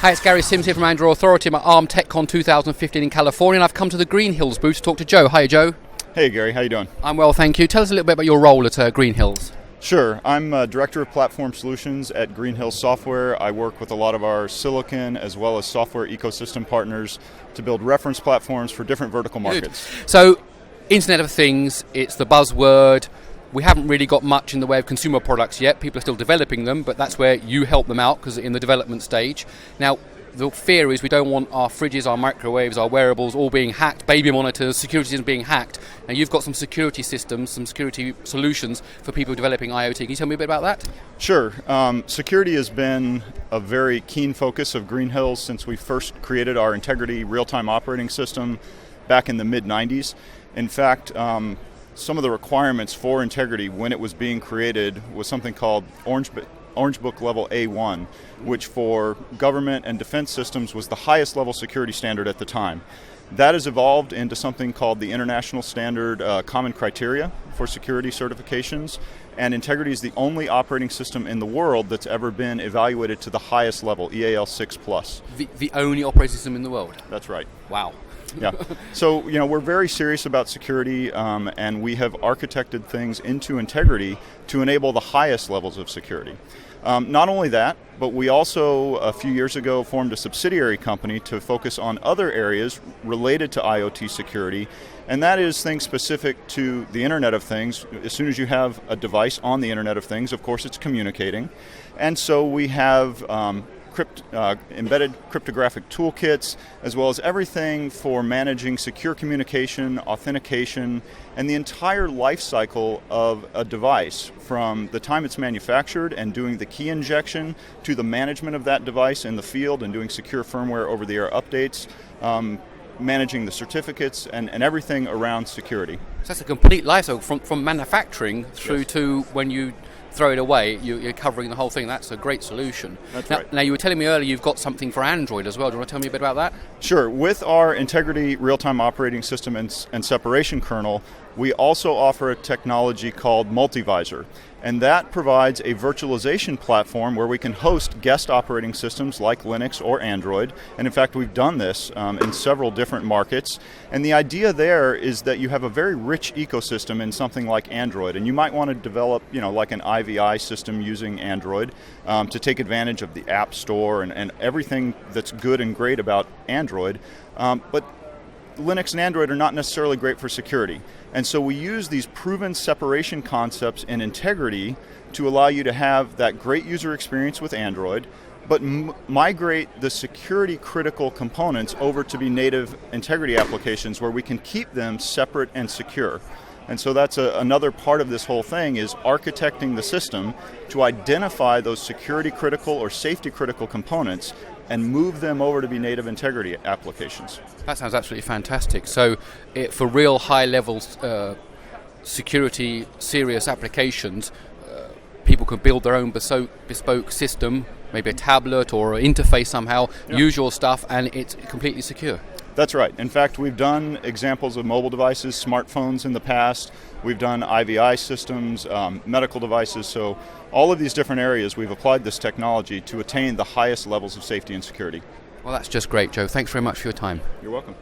Hi, it's Gary Sims here from Android Authority. I'm at ARM TechCon 2015 in California, and I've come to the Green Hills booth to talk to Joe. Hi, Joe. Hey, Gary. How you doing? I'm well, thank you. Tell us a little bit about your role at Green Hills. Sure. I'm Director of Platform Solutions at Green Hills Software. I work with a lot of our silicon as well as software ecosystem partners to build reference platforms for different vertical markets. Good. So, Internet of Things, it's the buzzword. We haven't really got much in the way of consumer products yet. People are still developing them, but that's where you help them out because in the development stage. Now, the fear is we don't want our fridges, our microwaves, our wearables all being hacked, baby monitors, security systems being hacked. Now, you've got some security systems, some security solutions for people developing IoT. Can you tell me a bit about that? Sure. Security has been a very keen focus of Green Hills since we first created our Integrity real-time operating system back in the mid-90s. In fact, some of the requirements for Integrity when it was being created was something called Orange Book Level A1, which for government and defense systems was the highest level security standard at the time. That has evolved into something called the International Standard Common Criteria for Security Certifications, and Integrity is the only operating system in the world that's ever been evaluated to the highest level, EAL 6+. The only operating system in the world? That's right. Wow. Yeah. So, we're very serious about security, and we have architected things into Integrity to enable the highest levels of security. Not only that, but we also, a few years ago, formed a subsidiary company to focus on other areas related to IoT security, and that is things specific to the Internet of Things. As soon as you have a device on the Internet of Things, of course, it's communicating. And so we have embedded cryptographic toolkits, as well as everything for managing secure communication, authentication, and the entire life cycle of a device, from the time it's manufactured and doing the key injection to the management of that device in the field and doing secure firmware over-the-air updates, managing the certificates, and everything around security. So that's a complete life cycle, from manufacturing through Yes. to when you throw it away, you're covering the whole thing. That's a great solution. That's now, right. Now, you were telling me earlier you've got something for Android as well. Do you want to tell me a bit about that? Sure. With our Integrity real-time operating system and separation kernel, we also offer a technology called Multivisor, and that provides a virtualization platform where we can host guest operating systems like Linux or Android, and in fact we've done this in several different markets, and the idea there is that you have a very rich ecosystem in something like Android, and you might want to develop like an IVI system using Android to take advantage of the App Store and everything that's good and great about Android, but Linux and Android are not necessarily great for security. And so we use these proven separation concepts in Integrity to allow you to have that great user experience with Android, but migrate the security critical components over to be native Integrity applications where we can keep them separate and secure. And so that's another part of this whole thing, is architecting the system to identify those security critical or safety critical components and move them over to be native Integrity applications. That sounds absolutely fantastic. So for real high levels security serious applications, people can build their own bespoke system, maybe a tablet or an interface somehow, use your stuff, and it's completely secure. That's right. In fact, we've done examples of mobile devices, smartphones in the past. We've done IVI systems, medical devices. So all of these different areas, we've applied this technology to attain the highest levels of safety and security. Well, that's just great, Joe. Thanks very much for your time. You're welcome.